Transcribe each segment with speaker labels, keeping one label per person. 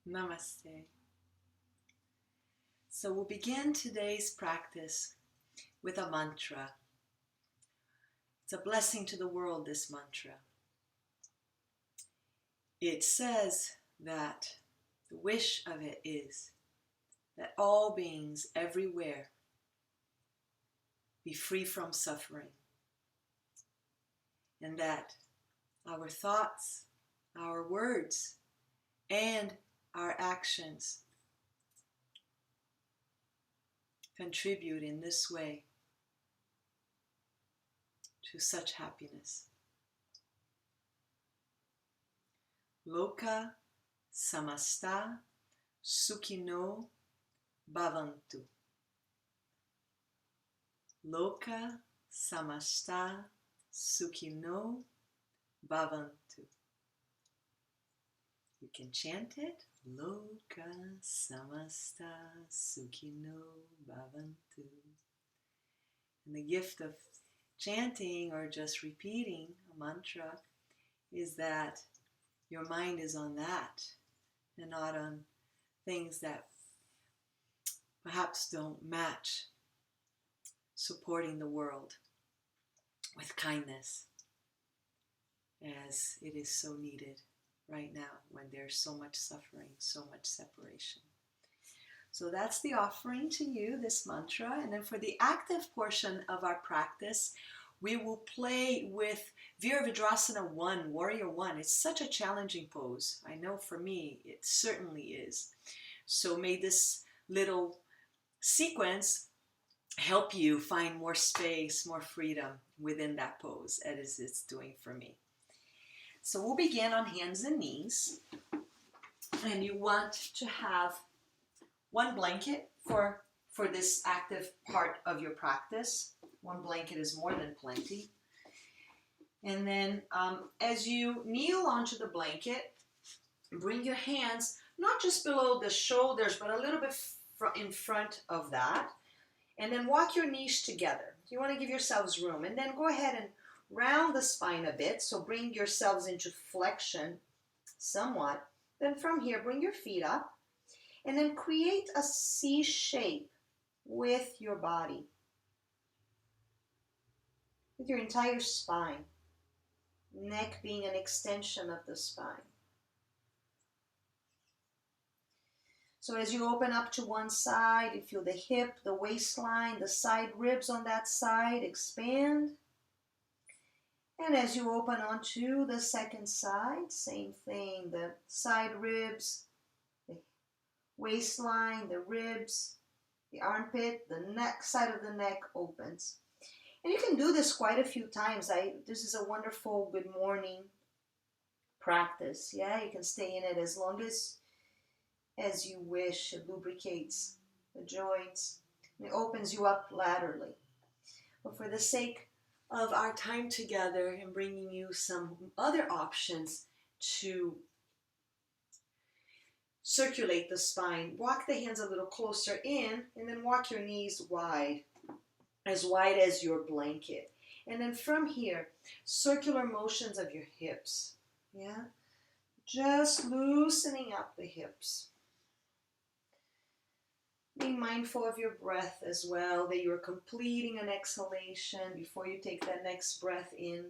Speaker 1: Namaste. So we'll begin today's practice with a mantra. It's a blessing to the world, this mantra. It says that the wish of it is that all beings everywhere be free from suffering, and that our thoughts, our words, and our actions contribute in this way to such happiness. Loka samasta sukhino bhavantu. Loka samasta sukhino bhavantu. You can chant it. Loka samasta sukhino bhavantu. And the gift of chanting or just repeating a mantra is that your mind is on that and not on things that perhaps don't match supporting the world with kindness, as it is so needed right now when there's so much suffering, so much separation. So that's the offering to you, this mantra. And then for the active portion of our practice, we will play with Virabhadrasana 1, Warrior 1. It's such a challenging pose. I know for me, it certainly is. So may this little sequence help you find more space, more freedom within that pose, as it's doing for me. So we'll begin on hands and knees. And you want to have one blanket for this active part of your practice. One blanket is more than plenty. And then as you kneel onto the blanket, bring your hands not just below the shoulders, but a little bit in front of that. And then walk your knees together. You want to give yourselves room. And then go ahead and round the spine a bit. So bring yourselves into flexion somewhat. Then from here, bring your feet up. And then create a C shape with your body, with your entire spine, neck being an extension of the spine. So as you open up to one side, you feel the hip, the waistline, the side ribs on that side expand. And as you open onto the second side, same thing, the side ribs, the waistline, the ribs, the armpit, the neck, side of the neck opens. And you can do this quite a few times. This is a wonderful good morning practice. Yeah, you can stay in it as long as you wish. It lubricates the joints. And it opens you up laterally. But for the sake of our time together and bringing you some other options to circulate the spine, walk the hands a little closer in and then walk your knees wide as your blanket. And then from here, circular motions of your hips. Yeah? Just loosening up the hips. Being mindful of your breath as well, that you're completing an exhalation before you take that next breath in.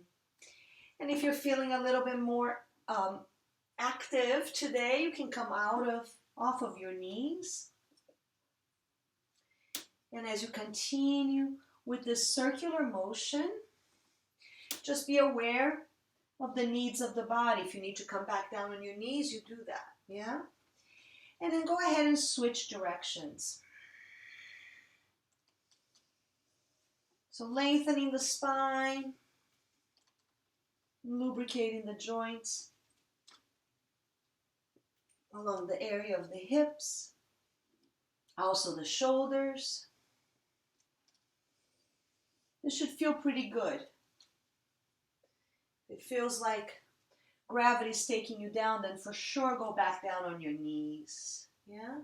Speaker 1: And if you're feeling a little bit more active today, you can come off of your knees. And as you continue with this circular motion, just be aware of the needs of the body. If you need to come back down on your knees, you do that. Yeah? And then go ahead and switch directions. So lengthening the spine, lubricating the joints along the area of the hips, also the shoulders. This should feel pretty good. If it feels like gravity's taking you down, then for sure go back down on your knees. Yeah?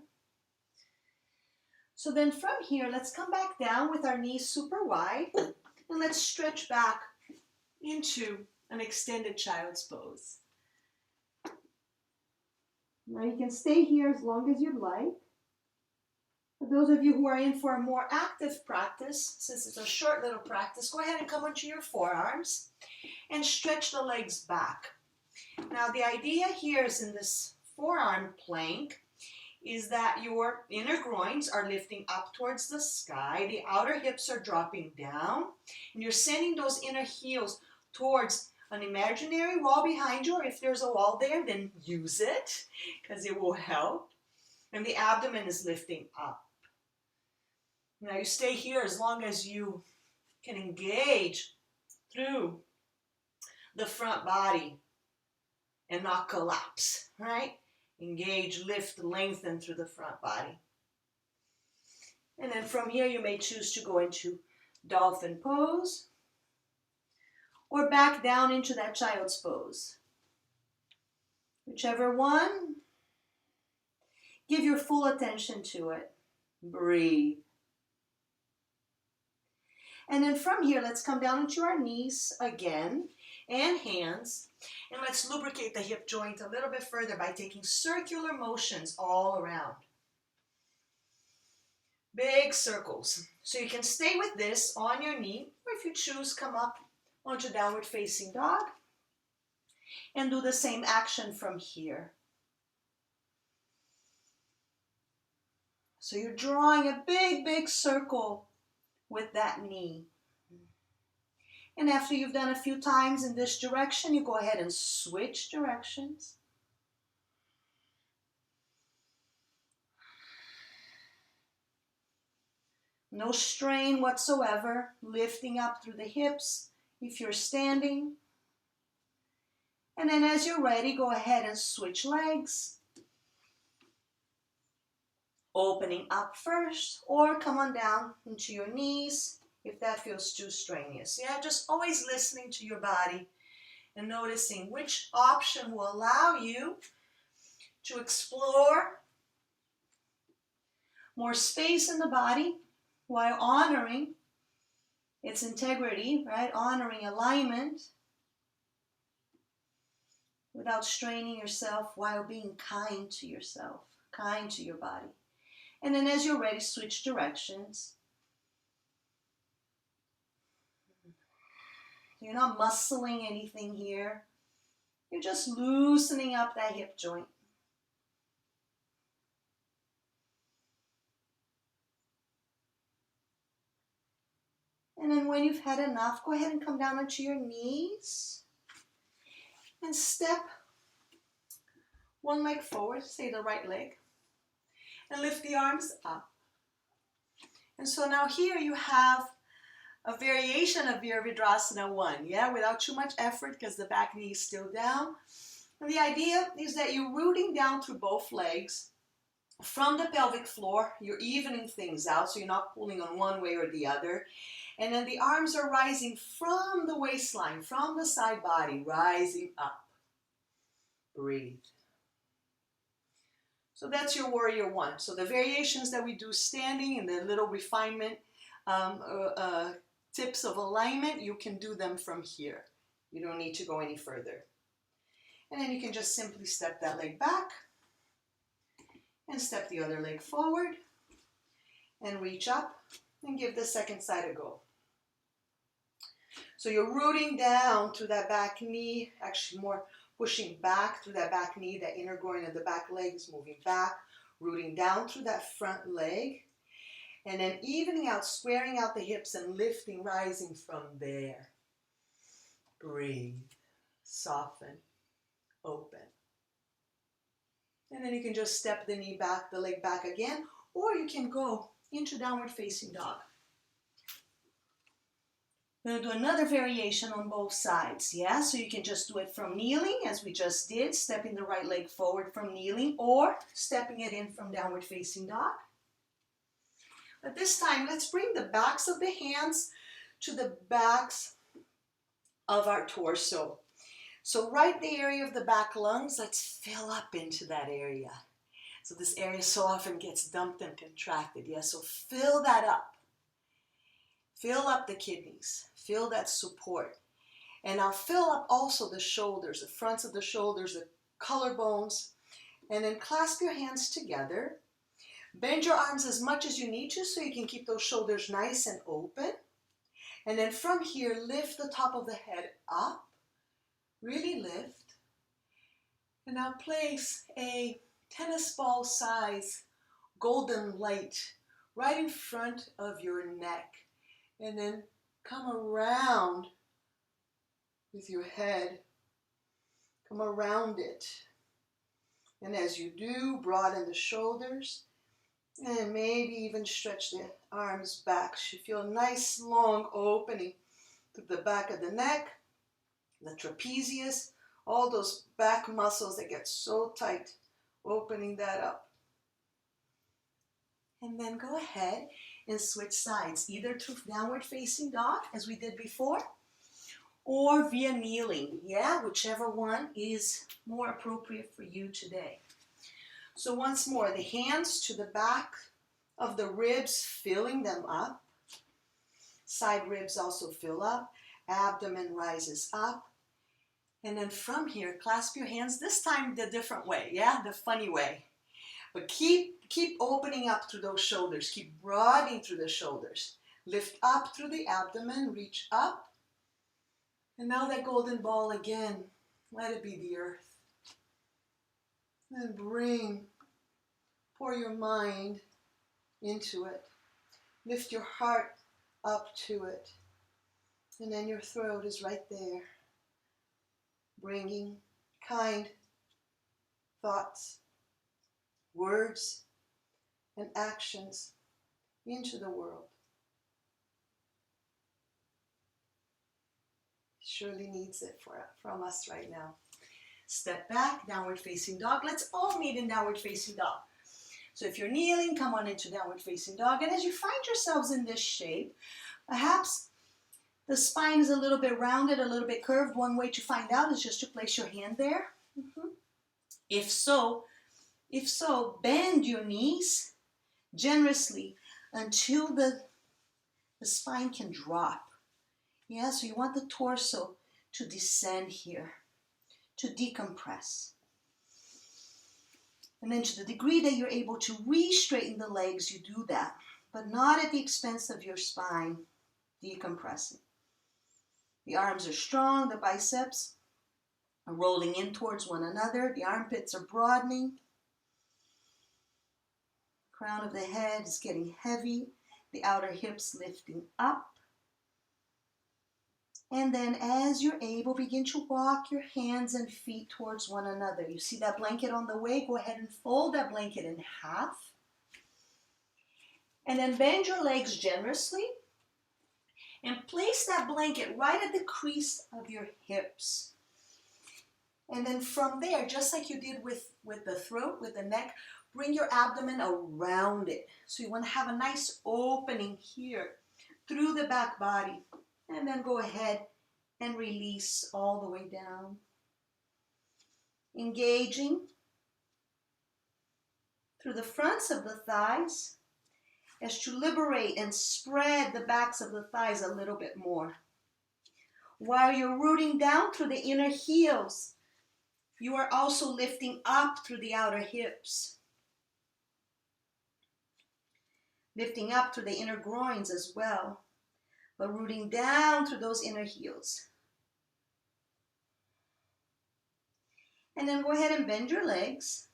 Speaker 1: So then from here, let's come back down with our knees super wide. And let's stretch back into an extended child's pose. Now you can stay here as long as you'd like. For those of you who are in for a more active practice, since it's a short little practice, go ahead and come onto your forearms and stretch the legs back. Now the idea here is in this forearm plank is that your inner groins are lifting up towards the sky, the outer hips are dropping down, and you're sending those inner heels towards an imaginary wall behind you, or if there's a wall there, then use it, because it will help. And the abdomen is lifting up. Now you stay here as long as you can engage through the front body and not collapse, right? Engage, lift, lengthen through the front body. And then from here you may choose to go into dolphin pose or back down into that child's pose. Whichever one, give your full attention to it. Breathe. And then from here, let's come down into our knees again and hands. And let's lubricate the hip joint a little bit further by taking circular motions all around. Big circles. So you can stay with this on your knee, or if you choose, come up onto downward facing dog and do the same action from here. So you're drawing a big, big circle with that knee. And after you've done a few times in this direction, you go ahead and switch directions. No strain whatsoever, lifting up through the hips if you're standing. And then as you're ready, go ahead and switch legs. Opening up first, or come on down into your knees if that feels too strenuous. Yeah, just always listening to your body and noticing which option will allow you to explore more space in the body while honoring its integrity, right? Honoring alignment without straining yourself, while being kind to yourself, kind to your body. And then as you're ready, switch directions. You're not muscling anything here. You're just loosening up that hip joint. And then when you've had enough, go ahead and come down onto your knees and step one leg forward, say the right leg, and lift the arms up. And so now here you have a variation of Virabhadrasana 1, yeah, without too much effort because the back knee is still down. And the idea is that you're rooting down through both legs from the pelvic floor. You're evening things out, so you're not pulling on one way or the other. And then the arms are rising from the waistline, from the side body, rising up. Breathe. So that's your warrior 1. So the variations that we do standing and the little refinement tips of alignment, you can do them from here. You don't need to go any further. And then you can just simply step that leg back and step the other leg forward and reach up and give the second side a go. So you're rooting down through that back knee, actually more pushing back through that back knee, that inner groin of the back leg is moving back, rooting down through that front leg, and then evening out, squaring out the hips and lifting, rising from there. Breathe, soften, open. And then you can just step the knee back, the leg back again, or you can go into downward facing dog. We're going to do another variation on both sides, yeah? So you can just do it from kneeling, as we just did, stepping the right leg forward from kneeling, or stepping it in from downward facing dog. But this time, let's bring the backs of the hands to the backs of our torso. So right the area of the back lungs, let's fill up into that area. So this area so often gets dumped and contracted, yeah? So fill that up. Fill up the kidneys, feel that support. And now fill up also the shoulders, the fronts of the shoulders, the collarbones, And then clasp your hands together. Bend your arms as much as you need to so you can keep those shoulders nice and open. And then from here, lift the top of the head up. Really lift. And now place a tennis ball size golden light right in front of your neck. And then come around with your head. Come around it. And as you do, broaden the shoulders. And maybe even stretch the arms back. You feel a nice long opening to the back of the neck, the trapezius, all those back muscles that get so tight, opening that up. And then go ahead and switch sides, either to downward facing dog, as we did before, or via kneeling, whichever one is more appropriate for you today. So once more, the hands to the back of the ribs, filling them up. Side ribs also fill up. Abdomen rises up. And then from here, clasp your hands, this time the different way, the funny way. But keep opening up through those shoulders. Keep broadening through the shoulders. Lift up through the abdomen, reach up. And now that golden ball again, let it be the earth. And pour your mind into it. Lift your heart up to it. And then your throat is right there. Bringing kind thoughts, words, and actions into the world. It surely needs it from us right now. Step back, downward facing dog. Let's all meet in downward facing dog. So if you're kneeling, come on into downward facing dog. And as you find yourselves in this shape, perhaps the spine is a little bit rounded, a little bit curved. One way to find out is just to place your hand there. If so, bend your knees generously until the spine can drop. So you want the torso to descend here, to decompress. And then to the degree that you're able to re-straighten the legs, you do that, but not at the expense of your spine decompressing. The arms are strong, the biceps are rolling in towards one another, the armpits are broadening, crown of the head is getting heavy, the outer hips lifting up. And then as you're able, begin to walk your hands and feet towards one another. You see that blanket on the way? Go ahead and fold that blanket in half. And then bend your legs generously. And place that blanket right at the crease of your hips. And then from there, just like you did with the throat, with the neck, bring your abdomen around it. So you want to have a nice opening here through the back body. And then go ahead and release all the way down. Engaging through the fronts of the thighs as to liberate and spread the backs of the thighs a little bit more. While you're rooting down through the inner heels, you are also lifting up through the outer hips. Lifting up through the inner groins as well, but rooting down through those inner heels. And then go ahead and bend your legs.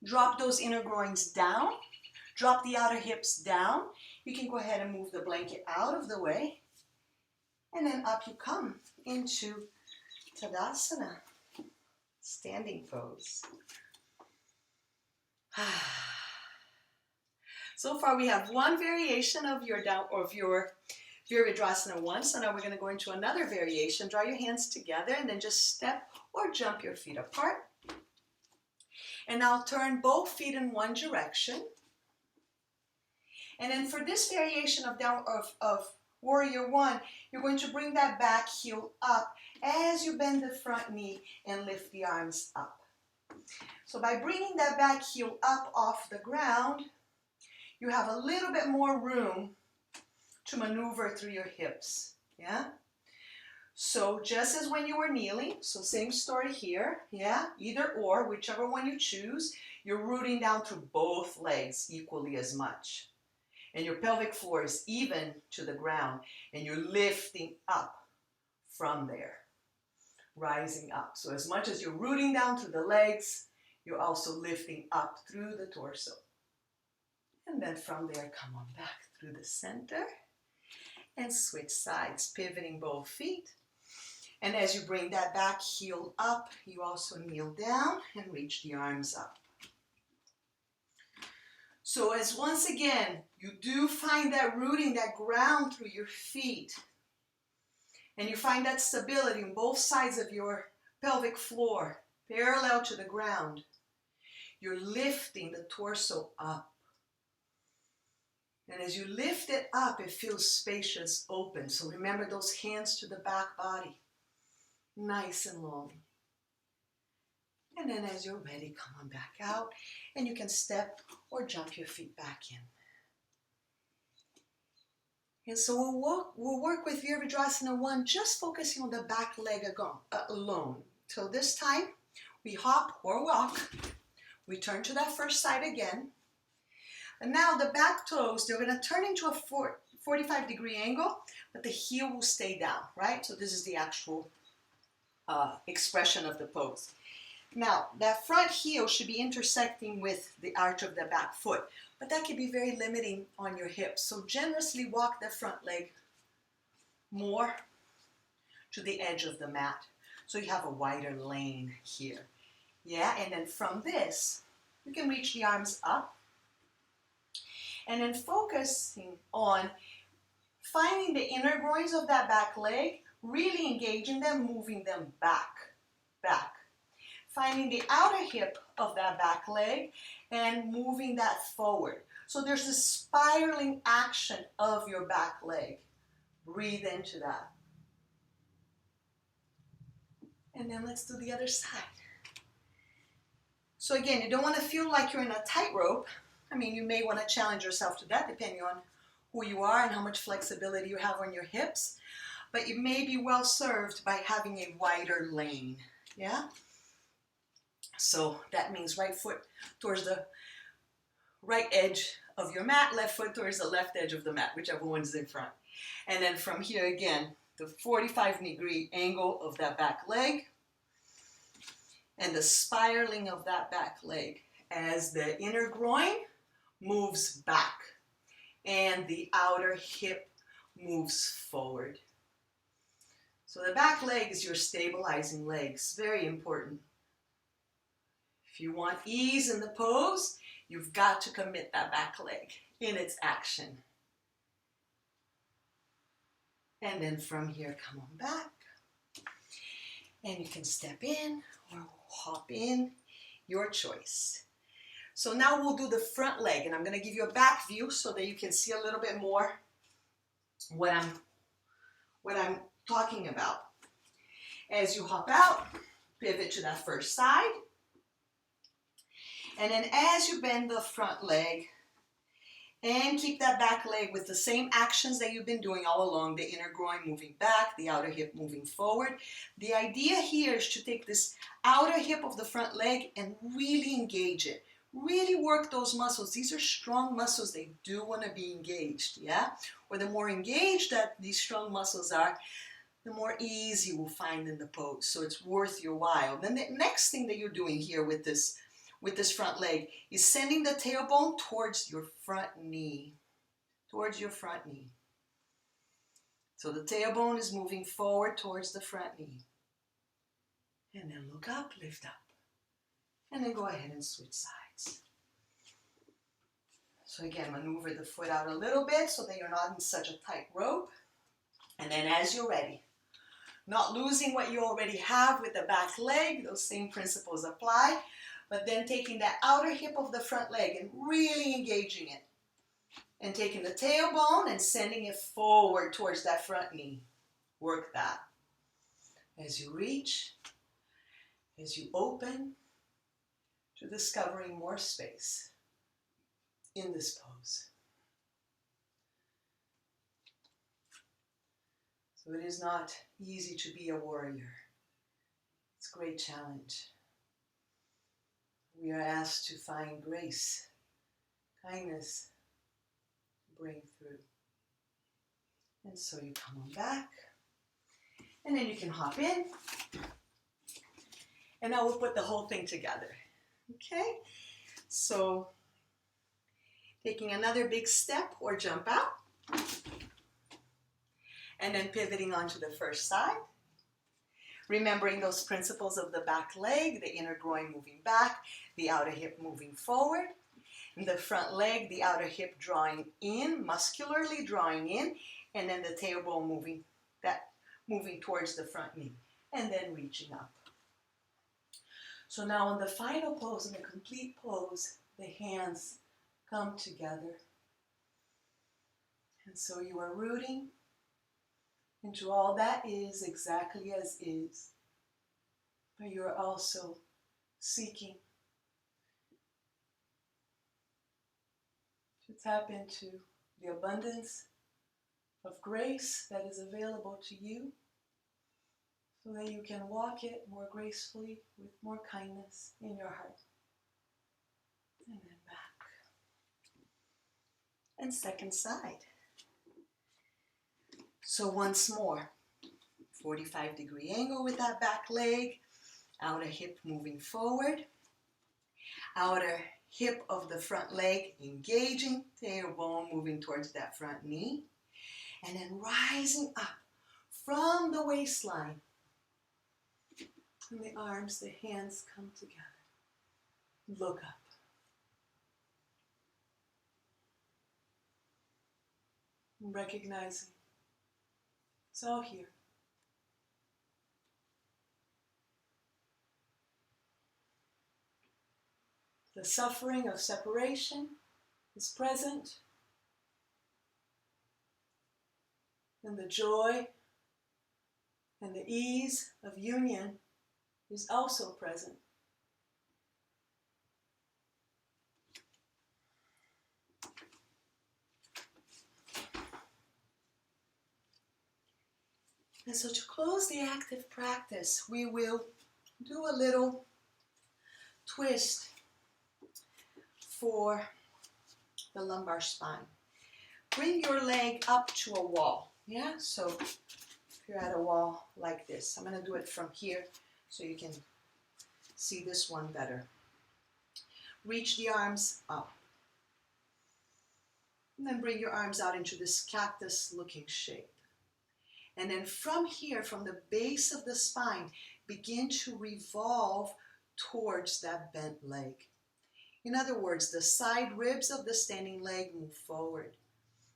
Speaker 1: Drop those inner groins down. Drop the outer hips down. You can go ahead and move the blanket out of the way. And then up you come into Tadasana, standing pose. So far we have one variation of your Virabhadrasana 1. So now we're going to go into another variation. Draw your hands together and then just step or jump your feet apart. And now turn both feet in one direction. And then for this variation of Warrior 1, you're going to bring that back heel up as you bend the front knee and lift the arms up. So by bringing that back heel up off the ground, you have a little bit more room to maneuver through your hips. So just as when you were kneeling, so same story here, yeah, either or, whichever one you choose, you're rooting down through both legs equally as much. And your pelvic floor is even to the ground, and you're lifting up from there, rising up. So as much as you're rooting down through the legs, you're also lifting up through the torso. And then from there, come on back through the center and switch sides, pivoting both feet. And as you bring that back heel up, you also kneel down and reach the arms up. So as once again, you do find that rooting, that ground through your feet, and you find that stability on both sides of your pelvic floor, parallel to the ground, you're lifting the torso up. And as you lift it up, it feels spacious, open. So remember those hands to the back body, nice and long. And then as you're ready, come on back out, and you can step or jump your feet back in. And so we'll work with Virabhadrasana 1, just focusing on the back leg alone. So this time, we hop or walk. We turn to that first side again. And now the back toes, they're going to turn into a 45-degree angle, but the heel will stay down, right? So this is the actual expression of the pose. Now, that front heel should be intersecting with the arch of the back foot, but that can be very limiting on your hips. So generously walk the front leg more to the edge of the mat, so you have a wider lane here. Yeah, and then from this, you can reach the arms up, and then focusing on finding the inner groins of that back leg, really engaging them, moving them back. Finding the outer hip of that back leg and moving that forward. So there's a spiraling action of your back leg. Breathe into that. And then let's do the other side. So again, you don't want to feel like you're in a tightrope. I mean, you may want to challenge yourself to that depending on who you are and how much flexibility you have on your hips. But you may be well served by having a wider lane. Yeah? So that means right foot towards the right edge of your mat, left foot towards the left edge of the mat, whichever one's in front. And then from here again, the 45-degree angle of that back leg and the spiraling of that back leg as the inner groin moves back and the outer hip moves forward. So the back leg is your stabilizing legs, very important. If you want ease in the pose, you've got to commit that back leg in its action. And then from here, come on back. And you can step in or hop in, your choice. So now we'll do the front leg, and I'm going to give you a back view so that you can see a little bit more what I'm talking about. As you hop out, pivot to that first side. And then as you bend the front leg and keep that back leg with the same actions that you've been doing all along, the inner groin moving back, the outer hip moving forward. The idea here is to take this outer hip of the front leg and really engage it. Really work those muscles. These are strong muscles. They do want to be engaged, yeah? Or the more engaged that these strong muscles are, the more ease you will find in the pose. So it's worth your while. Then the next thing that you're doing here with this front leg is sending the tailbone towards your front knee. Towards your front knee. So the tailbone is moving forward towards the front knee. And then look up, lift up. And then go ahead and switch sides. So again, maneuver the foot out a little bit so that you're not in such a tight rope. And then as you're ready, not losing what you already have with the back leg, those same principles apply, but then taking that outer hip of the front leg and really engaging it. And taking the tailbone and sending it forward towards that front knee. Work that. As you reach, as you open, to discovering more space in this pose. So So it is not easy to be a warrior. It's a great challenge. We are asked to find grace, kindness, bring through. And so you come on back, and then you can hop in, and now we'll put the whole thing together. Okay? So taking another big step or jump out, and then pivoting onto the first side. Remembering those principles of the back leg, the inner groin moving back, the outer hip moving forward, and the front leg, the outer hip drawing in, muscularly drawing in, and then the tailbone moving towards the front knee, and then reaching up. So now in the final pose, in the complete pose, the hands come together. And so you are rooting into all that is exactly as is. But you are also seeking to tap into the abundance of grace that is available to you so that you can walk it more gracefully with more kindness in your heart. And then back. And second side. So once more, 45-degree angle with that back leg, outer hip moving forward, outer hip of the front leg engaging, tailbone moving towards that front knee, and then rising up from the waistline. And the arms, the hands come together. Look up. And recognizing it's all here. The suffering of separation is present, and the joy and the ease of union is also present. And so to close the active practice, we will do a little twist for the lumbar spine. Bring your leg up to a wall. Yeah, so if you're at a wall like this, I'm going to do it from here so you can see this one better. Reach the arms up. And then bring your arms out into this cactus-looking shape. And then from here, from the base of the spine, begin to revolve towards that bent leg. In other words, the side ribs of the standing leg move forward.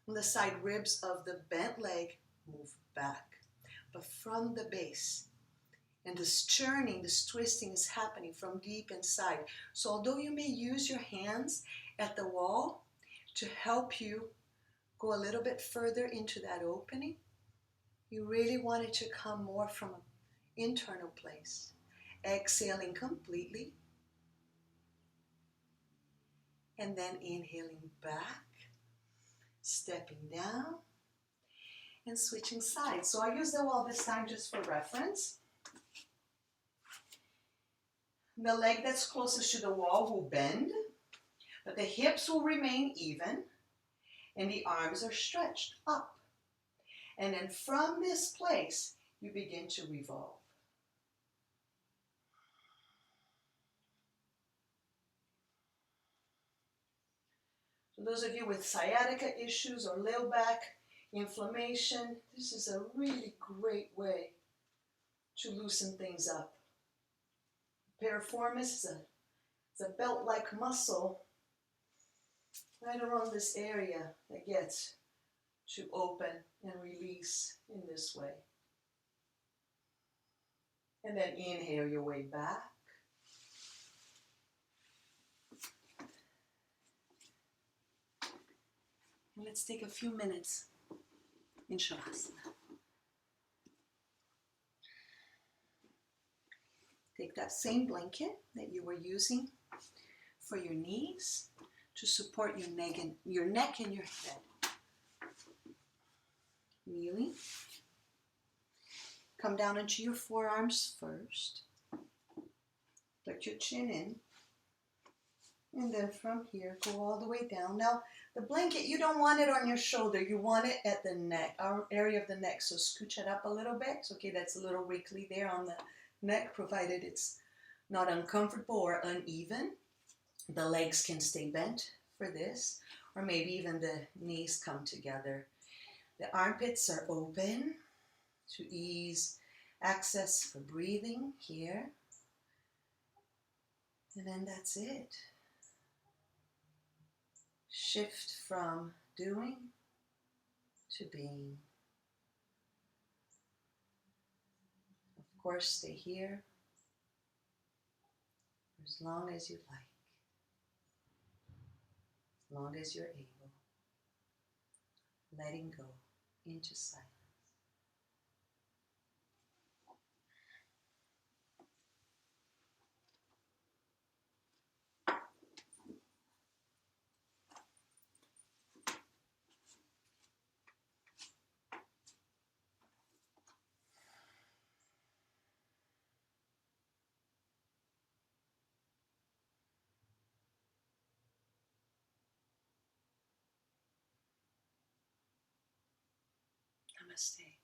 Speaker 1: And the side ribs of the bent leg move back. But from the base. And this churning, this twisting is happening from deep inside. So although you may use your hands at the wall to help you go a little bit further into that opening, you really want it to come more from an internal place. Exhaling completely. And then inhaling back, stepping down, and switching sides. So I use the wall this time just for reference. The leg that's closest to the wall will bend, but the hips will remain even, and the arms are stretched up. And then from this place, you begin to revolve. So those of you with sciatica issues or low back inflammation, this is a really great way to loosen things up. Piriformis is a belt-like muscle right around this area that gets to open and release in this way. And then inhale your way back. And let's take a few minutes in Shavasana. Take that same blanket that you were using for your knees to support your neck and your head. Kneeling. come down into your forearms first. Put your chin in. And then from here, go all the way down. Now, the blanket, you don't want it on your shoulder. You want it at the neck, our area of the neck. So scooch it up a little bit. So, okay, that's a little wrinkly there on the neck, provided it's not uncomfortable or uneven. The legs can stay bent for this, or maybe even the knees come together. The armpits are open to ease access for breathing here. And then that's it. Shift from doing to being. Of course, stay here for as long as you like, as long as you're able. Letting go into silence. Namaste.